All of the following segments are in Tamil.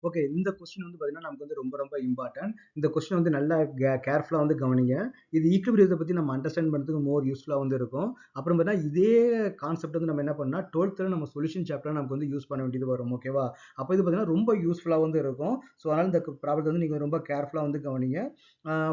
ஓகே. இந்த கொஸ்டின் வந்து பார்த்தீங்கன்னா, நமக்கு வந்து ரொம்ப ரொம்ப இம்பார்ட்டன்ட். இந்த கொஸ்டின் வந்து நல்லா கேர்ஃபுல்லா வந்து கவனிங்க. இது ஈக்விபிரியத்த பத்தி நம்ம அண்டர்ஸ்டாண்ட் பண்றதுக்கு மோர் யூஸ்ஃபுல்லா வந்து இருக்கும். அப்புறம் பார்த்தீங்கன்னா, இதே கான்செப்ட் வந்து நம்ம என்ன பண்ணோம்னா, 12th நம்ம சொல்யூஷன் சாப்டர்ல நமக்கு வந்து யூஸ் பண்ண வேண்டியது வரும். ஓகேவா? அப்ப இது பார்த்தீங்கன்னா, ரொம்ப யூஸ்ஃபுல்லா வந்து இருக்கும். ஸோ, அதனால இந்த ப்ராப்ளத்த வந்து நீங்க ரொம்ப கேர்ஃபுல்லா வந்து கவனிங்க.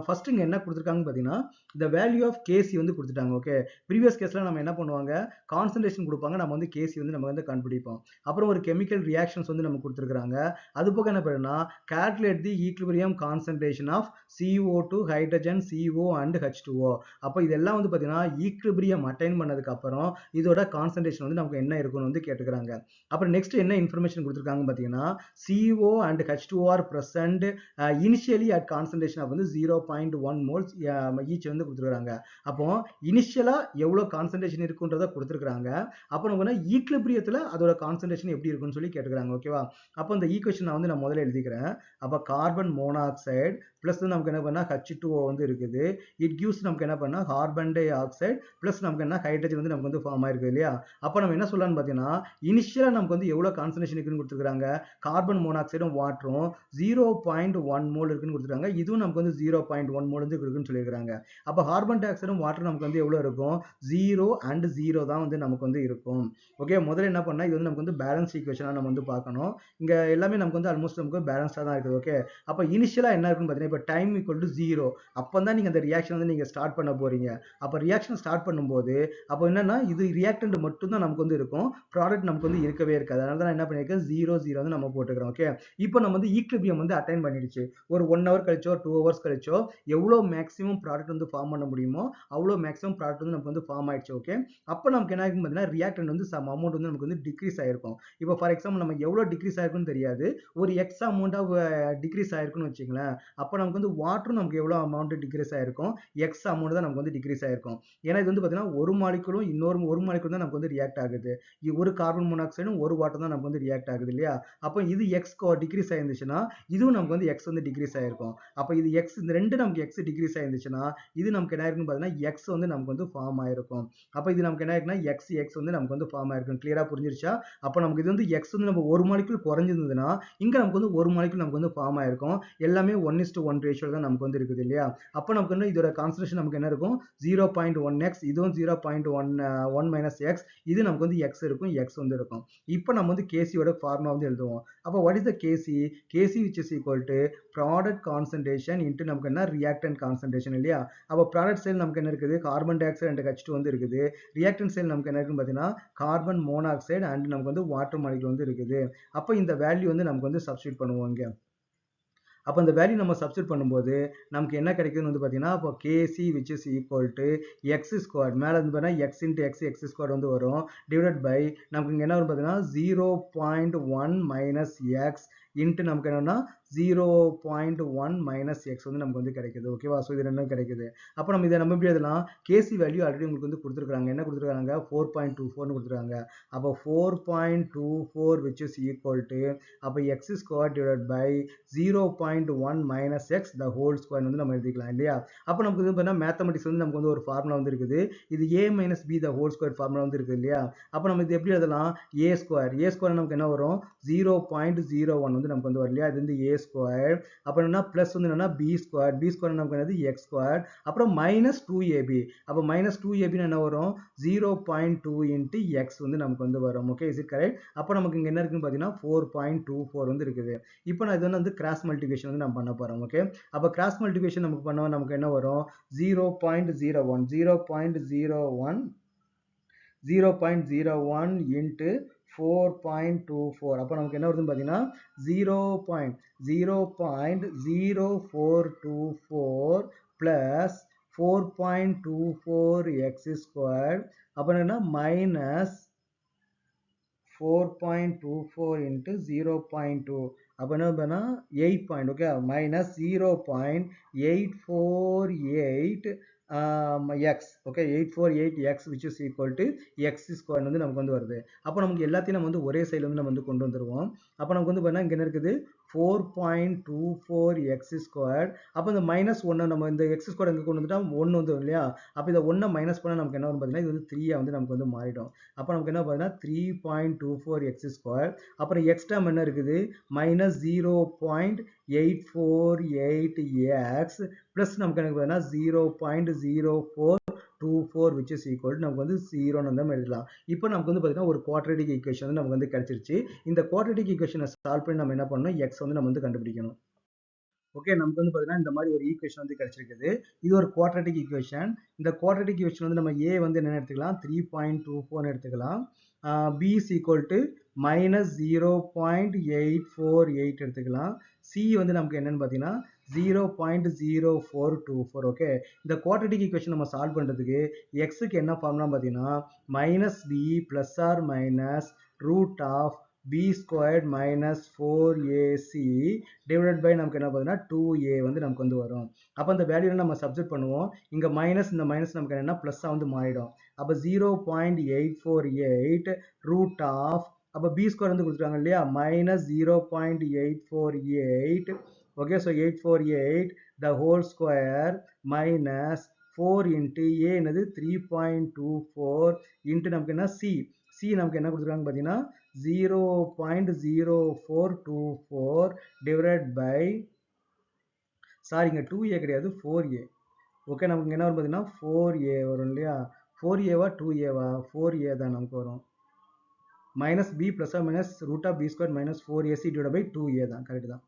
ஃபர்ஸ்ட் இங்க என்ன குடுத்துருக்காங்கன்னு பார்த்தீங்கன்னா, தி வேல்யூ ஆஃப் கேசி வந்து குடுத்துட்டாங்க. ஓகே. ப்ரீவியஸ் கேஸ்ல நம்ம என்ன பண்ணுவாங்க, கான்சன்ட்ரேஷன் குடுப்பாங்க. நம்ம வந்து கேசி வந்து நம்ம வந்து கண்டுபிடிப்போம். அப்புறம் ஒரு கெமிக்கல் ரியாக்ஷன்ஸ் வந்து நமக்கு குடுத்துருக்காங்க. அது போக என்ன பண்ணுன்னா calculate the equilibrium concentration of CO2 hydrogen CO and H2O. அப்போ இதெல்லாம் வந்து பார்த்தீங்கன்னா ஈக்லிபிரியம் அட்டைன் பண்ணதுக்கு அப்புறம் இதோட கான்சன்ட்ரேஷன் வந்து நமக்கு என்ன இருக்குன்னு வந்து கேட்டுக்கிறாங்க. அப்புறம் நெக்ஸ்ட் என்ன இன்ஃபர்மேஷன் கொடுத்துருக்காங்க பார்த்தீங்கன்னா CO and H2O are present initially at concentration of வந்து 0.1 moles ஈச் வந்து கொடுத்துருக்காங்க. அப்போ இனிஷியலா எவ்வளவு கான்சன்ட்ரேஷன் இருக்குன்றத கொடுத்துருக்காங்க. அப்புறம் ஈக்லிபிரியத்துல அதோட கான்சன்ட்ரேஷன் எப்படி இருக்குன்னு சொல்லி கேட்டுக்கிறாங்க. ஓகேவா? அப்போ இந்த ஈக்குவேஷன் நான் வந்து நான் முதல்ல எழுதிக்கிறேன். அப்போ கார்பன் மோனாக்சைடு பிளஸ் நமக்கு என்ன பண்ணா H2O வந்து இருக்குது. இட் கிவ்ஸ் நமக்கு என்ன பண்ணா கார்பன் டை ஆக்சைடு பிளஸ் நமக்கு என்ன ஹைட்ரஜன் வந்து நமக்கு வந்து ஃபார்ம் ஆயிருக்கு இல்லையா? அப்போ நம்ம என்ன சொல்லலாம்னு பார்த்தீங்கன்னா இனிஷியலா நமக்கு வந்து எவ்வளவு கான்சன்ட்ரேஷன் இருக்குன்னு கொடுத்துருக்காங்க. கார்பன் மோனாக்சைடும் வாட்டரும் 0.1 மோல் இருக்குன்னு கொடுத்துருக்காங்க. இதுவும் நமக்கு வந்து 0.1 மோல் வந்து இருக்குன்னு சொல்லியிருக்காங்க. அப்போ கார்பன் டை ஆக்சைடும் வாட்டர் நமக்கு வந்து எவ்வளவு இருக்கும்? 0 and 0 தான் வந்து நமக்கு வந்து இருக்கும். ஓகே. முதல்ல என்ன பண்ணா இது வந்து நமக்கு வந்து பேலன்ஸ் ஈக்குவேஷனா நம்ம வந்து பார்க்கணும். இங்க எல்லாமே நமக்கு வந்து ஆல்மோஸ்ட் நமக்கு பேலன்ஸ்டா தான் இருக்குது. ஓகே. அப்ப இனிஷியலா என்ன இருக்குன்னு பார்த்தீங்கன்னா இப்போ டைம் ஈக்குவல் டு 0 அப்பதான் நீங்க அந்த ரியாக்ஷன் வந்து நீங்க ஸ்டார்ட் பண்ண போறீங்க. அப்ப ரியாக்ஷன் ஸ்டார்ட் பண்ணும்போது அப்போ என்னன்னா இது ரியாக்டன்ட் மட்டும் தான் நமக்கு வந்து இருக்கும். ப்ராடக்ட் நமக்கு வந்து இருக்கவே இருக்காது. அதனால தான் என்ன பண்ணிருக்கேன் 0 0 வந்து நம்ம போட்டுக்கிறோம். ஓகே. இப்போ நம்ம வந்து ஈக்லிபிரியம் வந்து அட்டைன் பண்ணிடுச்சு. ஒரு 1 ஹவர் கழிச்சோ 2 ஹவர்ஸ் கழிச்சோ எவ்வளவு மேக்ஸிமம் ப்ராடக்ட் வந்து ஃபார்ம் பண்ண முடியுமோ அவ்வளவு மேக்ஸிமம் ப்ராடக்ட் வந்து நமக்கு வந்து ஃபார்ம் ஆயிடுச்சு. ஓகே. அப்போ நமக்கு என்ன ஆகும் பார்த்தீங்கன்னா ரியாக்டன்ட் வந்து சம் அமௌண்ட் வந்து நமக்கு வந்து டிக்ரீஸ் ஆயிருக்கும். இப்போ ஃபார் எக்ஸாம்பிள் நம்ம எவ்வளவு டிக்ரீஸ் ஆயிருக்குன்னு தெரியாது. ஒரு எக்ஸ் அமௌண்ட் ஆஃப் டிக்ரீஸ் ஆயிருக்குன்னு வச்சுங்களேன். அப்போ நமக்கு வந்து வாட்டரும் நமக்கு எவ்வளவு அமௌண்ட் டிக்ரீஸ் ஆயிருக்கும். எக்ஸ் அமௌண்ட் தான் நமக்கு வந்து டிக்ரீஸ் ஆயிருக்கும். ஏன்னா இது வந்து பார்த்தீங்கன்னா ஒரு மாலிகுலும் இன்னொரு ஒரு மாலிகுல் தான் நமக்கு வந்து ரியாக்ட் ஆகுது. ஒரு கார்பன் மோனாக்சைடும் ஒரு வாட்டர் தான் நமக்கு வந்து ரியாக்ட் ஆகுது இல்லையா? அப்போ இது எக்ஸ் டிக்ரீஸ் ஆயிருந்துச்சுன்னா இதுவும் நமக்கு வந்து எக்ஸ் வந்து டிக்ரீஸ் ஆயிருக்கும். அப்போ இது எக்ஸ் இந்த ரெண்டு நமக்கு எக்ஸ் டிக்ரீஸ் ஆயிருந்துச்சுன்னா இது நமக்கு என்ன ஆயிருக்குன்னு பார்த்தீங்கன்னா எக்ஸ் வந்து நமக்கு வந்து ஃபார்ம் ஆயிருக்கும். அப்போ இது நமக்கு என்ன ஆயிருக்குன்னா எக்ஸ் எக்ஸ் வந்து நமக்கு வந்து ஃபார்ம் ஆயிருக்கும். கிளியரா புரிஞ்சிருச்சா? அப்போ நமக்கு இது வந்து எக்ஸ் வந்து நம்ம ஒரு மாலிகுல் குறைஞ்சிருந்ததுன்னா இங்க நமக்கு வந்து ஒரு மாலிகுல் நமக்கு வந்து ஃபார்ம் ஆயிருக்கும். எல்லாமே 1:1 ரேஷியோ தான் நமக்கு வந்து இருக்குது இல்லையா? அப்போ நமக்கு வந்து இதோட கான்சன்ட்ரேஷன் நமக்கு என்ன இருக்கும் 0.1x இதுவும் 0.1 மைனஸ் எக்ஸ் இது நமக்கு வந்து எக்ஸ் இருக்கும் எக்ஸ் வந்து இருக்கும். இப்போ நம்ம வந்து கேசியோட ஃபார்முலா வந்து எழுதுவோம். அப்போ what is the K C? K C which is equal to product concentration into நமக்கு என்ன ரியாக்டன்ட் கான்சன்ட்ரேஷன் இல்லையா? அப்போ ப்ராடக்ட் சைடு நமக்கு என்ன இருக்குது carbon di oxide and H2 வந்து இருக்குது. ரியாக்டன்ட் சைடு நமக்கு என்ன இருக்குன்னு பார்த்தீங்கன்னா கார்பன் மோனாக்சைடு அண்ட் நமக்கு வந்து வாட்டர் மாலிகுல் வந்து இருக்குது. அப்போ இந்த வேல்யூ வந்து நமக்கு வந்து சப்ஸ்டிட் பண்ணுவோம் இங்க. அப்போ இந்த வேல்யூ நம்ம சப்ஸ்டிட் பண்ணும்போது நமக்கு என்ன கிடைக்குதுன்னு வந்து பார்த்தீங்கன்னா அப்போ கேசி which is equal to X square மேலே வந்து பார்த்தீங்கன்னா எக்ஸ் இன்ட்டு எக்ஸ் ஸ்கொயர் வந்து வரும் டிவைட் பை நமக்கு இங்கே என்ன வரும் பார்த்தீங்கன்னா 0.1 மைனஸ் எக்ஸ் இன்ட்டு நமக்கு என்னன்னா 0.1 மைனஸ் எக்ஸ் வந்து நமக்கு வந்து கிடைக்குது. ஓகேவா? ஸோ இது ரெண்டும் கிடைக்குது. அப்போ நம்ம இதை நம்ம எப்படி எழுதலாம்? கேசி வேல்யூ ஆல்ரெடி உங்களுக்கு வந்து கொடுத்துருக்காங்க. என்ன கொடுத்துருக்காங்க 4.24 கொடுத்துருக்காங்க. அப்போ 4.24 which is equal to அப்போ x square divide by 0.1 minus x the whole square வந்து நம்ம எழுதிக்கலாம் இல்லையா? அப்போ நமக்கு வந்து பார்த்தீங்கன்னா மேத்தமெட்டிக்ஸ் வந்து நமக்கு வந்து ஒரு ஃபார்முலா வந்து இருக்குது. இது A minus B the whole square formula வந்து இருக்குது இல்லையா? அப்போ நம்ம இது எப்படி எழுதலாம்? ஏ ஸ்கொயர் நமக்கு என்ன வரும் 0.01 வந்து நமக்கு வந்து வரும் இல்லையா? இது வந்து ஏ ஸ்கொயர் அப்புறம் என்ன பிளஸ் வந்து என்னன்னா பி ஸ்கொயர் நமக்கு என்னது எக்ஸ் ஸ்கொயர் அப்புறம் மைனஸ் 2ab அப்போ மைனஸ் 2ab என்ன வரும் 0.2 இன்ட்டு எக்ஸ் வந்து நமக்கு வந்து வரும். Okay is it correct? அப்போ நமக்கு இங்கே என்ன இருக்குன்னு பார்த்தீங்கன்னா 4.24 வந்து இருக்குது. இப்போ நான் இது வந்து கிராஸ் மல்டிபிகேஷன் வந்து நம்ம பண்ண போறோம். ஓகே. அப்போ கிராஸ் மல்டிபிகேஷன் நமக்கு பண்ணோம் நமக்கு என்ன வரும் 0.01 இன்ட்டு 4.24 அப்போ நமக்கு என்ன வருதுன்னு பார்த்தீங்கன்னா 0.0424 பிளஸ் 4.24 எக்ஸ் ஸ்கொயர் அப்புறம் என்ன மைனஸ் 4.24 into 0.2 அப்போ என்ன பண்ணா 8 point okay minus 0.848 x, okay, 848x which is equal to x square வந்து நமக்கு வந்து வருது. அப்போ நமக்கு எல்லாத்தையும் நம்ம வந்து ஒரே சைடுல வந்து நம்ம வந்து கொண்டு வந்துருவோம். அப்போ நமக்கு வந்து பார்த்தீங்கன்னா இங்க என்ன இருக்குது 4.24x squared. அப்போ இந்த மைனஸ் ஒன்று நம்ம இந்த x ஸ்கொயர் எங்கே கொண்டு வந்துட்டா 1 வந்து இல்லையா, அப்போ இதை 1 மைனஸ் பண்ணால் நமக்கு என்ன வரும் பார்த்தீங்கன்னா இது வந்து 3 வந்து நமக்கு வந்து மாறிடும். அப்போ நமக்கு என்ன பார்த்தீங்கன்னா 3.24x ஸ்கொயர். அப்புறம் எக்ஸ் டேர்ம் என்ன இருக்குது மைனஸ் 0.848x plus நமக்கு எனக்கு பார்த்தீங்கன்னா 0.0424 which is equal to நமக்கு வந்து 0 நம்ம எழுதலாம். இப்போ நமக்கு வந்து பார்த்தீங்கன்னா ஒரு குவாட்ரேட்டிக் ஈக்குவேஷன் வந்து நமக்கு வந்து கிடைச்சிருச்சு. இந்த குவாட்ரேட்டிக் ஈக்குவேஷனை சால்வ் பண்ணி நம்ம என்ன பண்ணணும், x வந்து நம்ம வந்து கண்டுபிடிக்கணும். ஓகே, நமக்கு வந்து பார்த்தீங்கன்னா இந்த மாதிரி ஒரு ஈக்குவேஷன் வந்து கிடைச்சிருக்குது. இது ஒரு குவாட்ரேட்டிக் ஈக்குவேஷன். இந்த குவாட்ரேட்டிக் ஈக்குவேஷன் வந்து நம்ம a வந்து என்ன எடுத்துக்கலாம் 3.24 எடுத்துக்கலாம். b is equal to minus 0.848 எடுத்துக்கலாம். c வந்து நமக்கு என்னன்னு பார்த்தீங்கன்னா 0.0424. ஓகே, இந்த குவாட்ரேட்டிக் ஈக்குவேஷன் நம்ம சால்வ் பண்ணுறதுக்கு எக்ஸுக்கு என்ன ஃபார்முலா பார்த்தீங்கன்னா minus b plus or minus root of b squared minus 4ac divided by நமக்கு என்ன பார்த்தீங்கன்னா 2a வந்து நமக்கு வந்து வரும். அப்போ அந்த வேல்யூ நம்ம சப்ஸ்டிட் பண்ணுவோம். இங்கே மைனஸ், இந்த மைனஸ் நமக்கு என்னன்னா ப்ளஸ்ஸாக வந்து மாறிடும். அப்போ 0.848 ரூட் ஆஃப், அப்போ b ஸ்கொயர் வந்து கொடுத்துருக்காங்க இல்லையா, minus 0.848. Okay, so 848 the whole square minus 4 into a என்னது 3.24 into நமக்கு என்ன c நமக்கு என்ன கொடுத்துருக்காங்க பார்த்தீங்கன்னா 0.0424 divided by, சாரி இங்கே 2a கிடையாது 4a. ஓகே, நமக்கு என்ன வரும் பார்த்தீங்கன்னா 4a வரும் இல்லையா, 4a-வா 2a-வா 4a தான் நமக்கு வரும். Minus b plus or minus root of b square minus 4ac divide by 2a தான், கரெக்ட் தான்.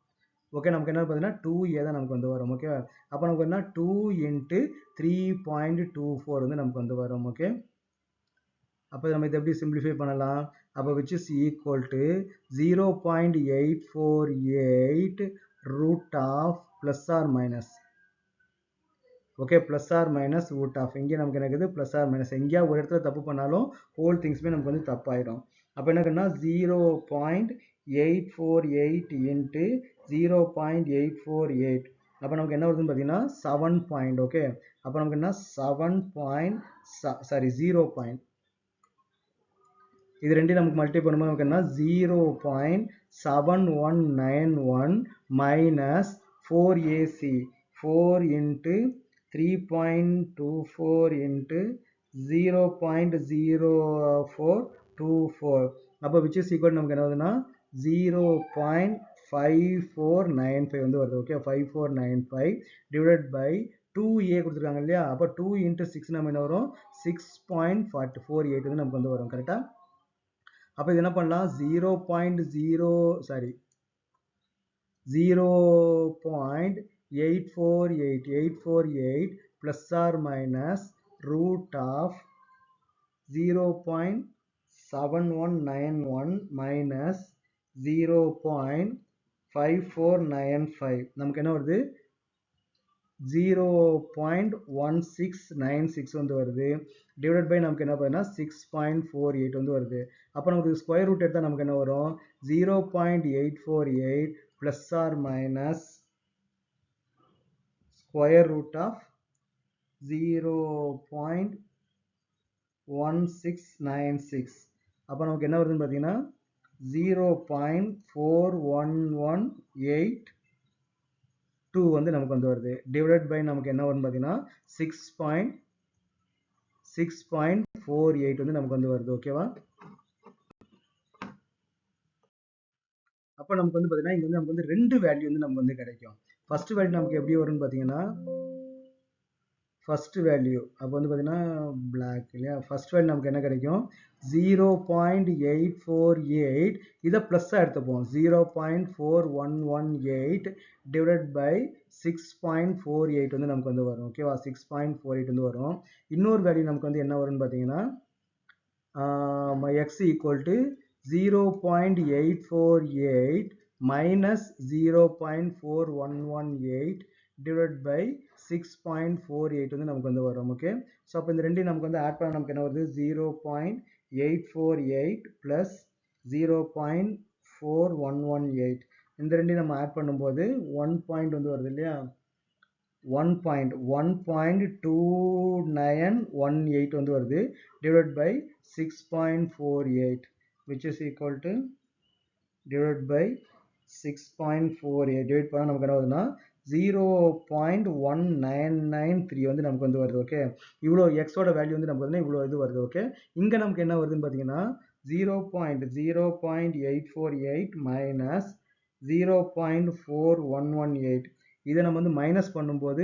ஓகே, நமக்கு என்ன பார்த்தீங்கன்னா 2a தான் நமக்கு வந்து வரும். ஓகே, அப்போ நமக்கு என்ன 2 into 3.24 வந்து நமக்கு வந்து வரும். ஓகே, அப்போ நம்ம இதை எப்படி சிம்பிளிஃபை பண்ணலாம், அப்போ which is equal to 0.848 root of plus or minus. Okay, plus or minus root of, இங்கே நமக்கு எனக்கு ப்ளஸ் ஆர் மைனஸ், எங்கேயா ஒரு இடத்துல தப்பு பண்ணாலும் ஹோல் திங்ஸுமே நமக்கு வந்து தப்பாயிடும். அப்போ என்ன இருக்குன்னா 0.848 இன்ட்டு 0.848, அப்போ நமக்கு என்ன வருதுன்னு பார்த்தீங்கன்னா 7 பாயிண்ட். ஓகே, அப்போ நமக்கு என்ன 7 பாயிண்ட், சாரி 0 பாயிண்ட், இது ரெண்டையும் நமக்கு மல்டிப்ளை பண்ணும்போது நமக்கு என்ன 0.7191 மைனஸ் 4ac, 4 இன்ட்டு 3.24 into 0.0424, அப்போ which is equal நமக்கு என்ன வருதுன்னா 0.5495 வந்து வருது. ஓகே, 5495 divided by 2a கொடுத்துருக்காங்க இல்லையா, அப்போ 2 into 6 நம்ம என்ன வரும் 6.48 வந்து நமக்கு வந்து வரும். கரெக்டா? அப்போ இது என்ன பண்ணலாம் 0.848 plus or minus root of 0.7191 minus 0.5495 நமக்கு என்ன வருது 0.1696 வந்து வருது. டிவைட் பை நமக்கு என்ன பார்த்தீங்கன்னா 6.48 வந்து வருது. அப்போ நமக்கு ஸ்கொயர் ரூட் எடுத்தால் நமக்கு என்ன வரும் 0.848 plus or minus square root of 0.1696. அப்போ நமக்கு என்ன வருதுன்னு பார்த்தீங்கன்னா 0.4118 2 வந்து நமக்கு வந்து வருது. டிவைட் பை நமக்கு என்ன வரும்னு பார்த்தீங்கன்னா 6.48 வந்து நமக்கு வந்து வருது. ஓகேவா? அப்போ நமக்கு வந்து பார்த்தீங்கன்னா இங்கே வந்து நமக்கு வந்து ரெண்டு வேல்யூ வந்து நமக்கு வந்து கிடைக்கும். ஃபர்ஸ்ட் வேல்யூ நமக்கு எப்படி வரும்னு பார்த்தீங்கன்னா ஃபர்ஸ்ட் வேல்யூ அப்போ வந்து பார்த்தீங்கன்னா பிளாக் இல்லையா, ஃபர்ஸ்ட் வேல்யூ நமக்கு என்ன கிடைக்கும் 0.848, இதை ப்ளஸ்ஸாக எடுத்துப்போம் 0.4118 டிவைட் பை 6.48 வந்து நமக்கு வந்து வரும். ஓகேவா, 6.48 வந்து வரும். இன்னொரு வேல்யூ நமக்கு வந்து என்ன வரும்னு பார்த்தீங்கன்னா x equal to 0.848 minus 0.4118 divided by 6.48 வந்து நமக்கு வந்து வரும். ஓகே, ஸோ அப்போ இந்த ரெண்டையும் நமக்கு வந்து ஆட் பண்ண நமக்கு என்ன வருது 0.848 plus 0.4118, இந்த ரெண்டையும் நம்ம ஆட் பண்ணும்போது 1 பாயிண்ட் வந்து வருது இல்லையா, 1.2918 வந்து வருது divided by 6.48 which is equal to divided by 6.48 divide பண்ணால் நமக்கு என்ன வருதுன்னா 0.1993 வந்து நமக்கு வந்து வருது ஓகே இவ்வளோ எக்ஸோட வேல்யூ வந்து நமக்கு வந்து இவ்வளோ இது வருது ஓகே இங்கே நமக்கு என்ன வருதுன்னு பார்த்தீங்கன்னா 0.0848 மைனஸ் 0.4118 இதை நம்ம வந்து மைனஸ் பண்ணும்போது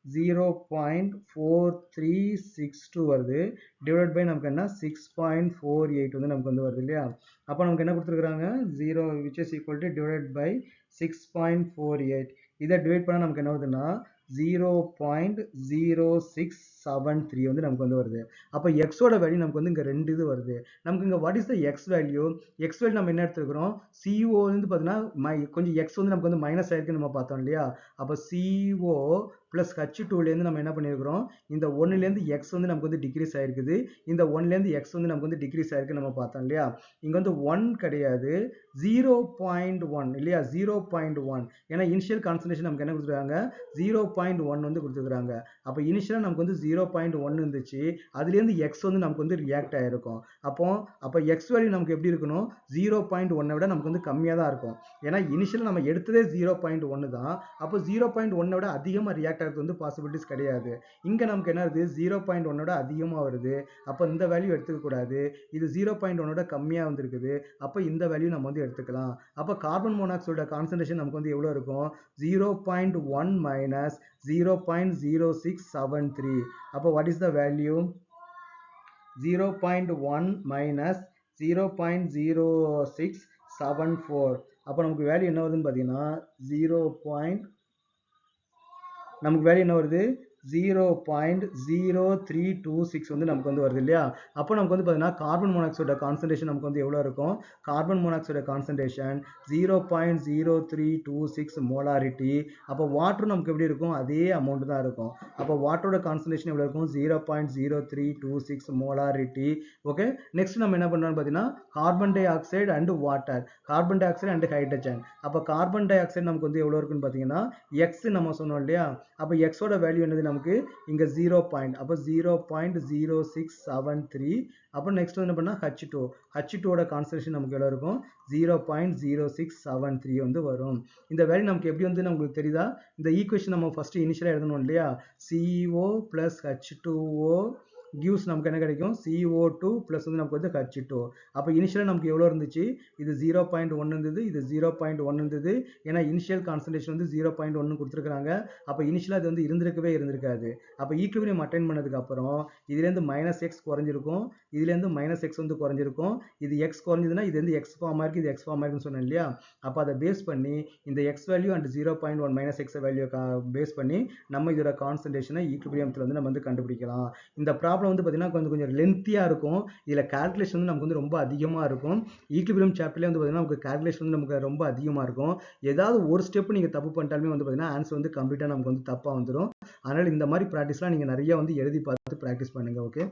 0.4362 வருது டிவைட் பை நமக்கு என்ன 6.48 வந்து நமக்கு வந்து வருது இல்லையா அப்போ நமக்கு என்ன கொடுத்துருக்காங்க 0 which is equal to divided by 6.48 இதை டிவைட் பண்ணால் நமக்கு என்ன வருதுன்னா 0.0673 வந்து நமக்கு வந்து வருது அப்போ எக்ஸோட வேல்யூ நமக்கு வந்து இங்கே ரெண்டு இது வருது நமக்கு இங்கே what is the X value நம்ம என்ன எடுத்துக்கிறோம் CO வந்து பார்த்தீங்கன்னா கொஞ்சம் எக்ஸ் வந்து நமக்கு வந்து மைனஸ் ஆயிருக்குன்னு நம்ம பார்த்தோம் இல்லையா அப்போ CO ப்ளஸ் H2லேருந்து நம்ம என்ன பண்ணியிருக்கிறோம் இந்த 1லேருந்து எக்ஸ் வந்து நமக்கு வந்து டிக்ரீஸ் ஆயிருக்குது இந்த 1லேருந்து எக்ஸ் வந்து நமக்கு வந்து டிக்ரீஸ் ஆயிருக்குன்னு நம்ம பார்த்தோம் இல்லையா இங்கே வந்து 1 கிடையாது 0.1 இல்லையா 0.1 ஏன்னா இனிஷியல் கான்சன்ட்ரேஷன் நமக்கு என்ன கொடுத்துருக்காங்க 0.1 வந்து கொடுத்துருக்காங்க அப்போ இனிஷியலாக நமக்கு வந்து 0.1 இருந்துச்சு அதுலேருந்து எக்ஸ் வந்து நமக்கு வந்து ரியாக்ட் ஆகிருக்கும் அப்போ எக்ஸ் வேல்யூ நமக்கு எப்படி இருக்கணும் 0.1 விட நமக்கு வந்து கம்மியாக தான் இருக்கும் ஏன்னா இனிஷியல் நம்ம எடுத்ததே 0.1 தான் அப்போ 0.1 விட அதிகமாக ரியாக்ட் ஆகிறது வந்து பாசிபிலிட்டிஸ் கிடையாது இங்கே நமக்கு என்ன இருக்குது 0.1 விட அதிகமாக வருது அப்போ இந்த வேல்யூ எடுத்துக்கக்கூடாது இது 0.1 விட கம்மியாக வந்துருக்குது அப்போ இந்த வேல்யூ நம்ம வந்து எடுத்துக்கலாம் அப்போ கார்பன் மோனாக்சைடோட கான்சன்ட்ரேஷன் நமக்கு வந்து எவ்வளோ இருக்கும் 0.1 மைனஸ் 0.0673 அப்போ what is the value 0.1 minus 0.0674 அப்போ நமக்கு வேல்யூ என்ன வருதுன்னு பார்த்தீங்கன்னா நமக்கு வேல்யூ என்ன வருது 0.0326 வந்து நமக்கு வந்து வருது இல்லையா அப்போ நமக்கு வந்து பார்த்தீங்கன்னா கார்பன் மோனாக்சைடோட கான்சன்ட்ரேஷன் நமக்கு வந்து எவ்வளோ இருக்கும் கார்பன் மோனாக்சைடோட கான்சன்ட்ரேஷன் 0.0326 மோலாரிட்டி அப்போ வாட்டர் நமக்கு எப்படி இருக்கும் அதே அமௌண்ட் தான் இருக்கும் அப்போ வாட்டரோட கான்சன்ட்ரேஷன் எவ்வளோ இருக்கும் 0.0326 மோலாரிட்டி ஓகே நெக்ஸ்ட் நம்ம என்ன பண்ணுறோம்னு பார்த்தீங்கன்னா carbon di oxide and water carbon di oxide and hydrogen அப்போ கார்பன் டை ஆக்சைடு நமக்கு வந்து எவ்வளோ இருக்குன்னு பார்த்தீங்கன்னா எக்ஸ் நம்ம சொன்னோம் இல்லையா அப்போ எக்ஸோட வேல்யூ என்னது நமக்கு இங்க 0 பாயிண்ட் அப்போ 0.0673 அப்போ நெக்ஸ்ட் வந்து என்ன பண்ணா H2ஓட கான்சன்ட்ரேஷன் நமக்கு எவ்வளவு இருக்கும் 0.0673 வந்து வரும் இந்த வேல்யூ நமக்கு எப்படி வந்து நமக்கு தெரியுதா இந்த ஈக்குவேஷன் நம்ம ஃபர்ஸ்ட் இனிஷியலா எழுதணும் இல்லையா CO plus H2O gives நமக்கு என்ன கிடைக்கும் CO2 plus வந்து நமக்கு வந்து H2 அப்போ இனிஷியலா நமக்கு எவ்வளவு இருந்துச்சு இது 0.1 இருந்தது இது 0.1 இருந்தது ஏன்னா இனிஷியல் கான்சன்ட்ரேஷன் வந்து 0.1 கொடுத்துருக்காங்க அப்போ இனிஷியலா இது வந்து இருந்திருக்காது அப்போ ஈக்குவிலிபிரியம் அட்டைன் பண்ணதுக்கு அப்புறம் இதுல இருந்து -x குறைஞ்சிருக்கும் இதுல இருந்து -x வந்து குறைஞ்சிருக்கும் இது x குறைஞ்சதுன்னா இது வந்து x ஃபார்மா இருக்கு இது x ஃபார்மா இருக்குன்னு சொன்னேன் இல்லையா அப்போ அதை பேஸ் பண்ணி இந்த x value and 0.1 - x value பேஸ் பண்ணி நம்ம இதோட கான்சன்ட்ரேஷனை ஈக்குவிலிபிரியத்துல வந்து நம்ம வந்து கண்டுபிடிக்கலாம் இந்த ப்ராப்ளம் வந்து பார்த்தீங்கன்னா கொஞ்சம் லென்த்தியா இருக்கும் இதுல கால்குலேஷன் வந்து நமக்கு வந்து ரொம்ப அதிகமா இருக்கும் ஈக்குவிலிபிரியம் சாப்டர்ல வந்து பார்த்தீங்கன்னா நமக்கு கால்குலேஷன் வந்து நமக்கு ரொம்ப அதிகமா இருக்கும் ஏதாவது ஒரு ஸ்டெப் நீங்க தப்பு பண்ணிட்டாலுமே வந்து பார்த்தீங்கன்னா ஆன்சர் வந்து கம்ப்ளீட்டா நமக்கு வந்து தப்பா வந்துடும் அதனால இந்த மாதிரி ப்ராக்டிஸ்லாம் நீங்க நிறைய வந்து எழுதி பார்த்து ப்ராக்டிஸ் பண்ணுங்க ஓகே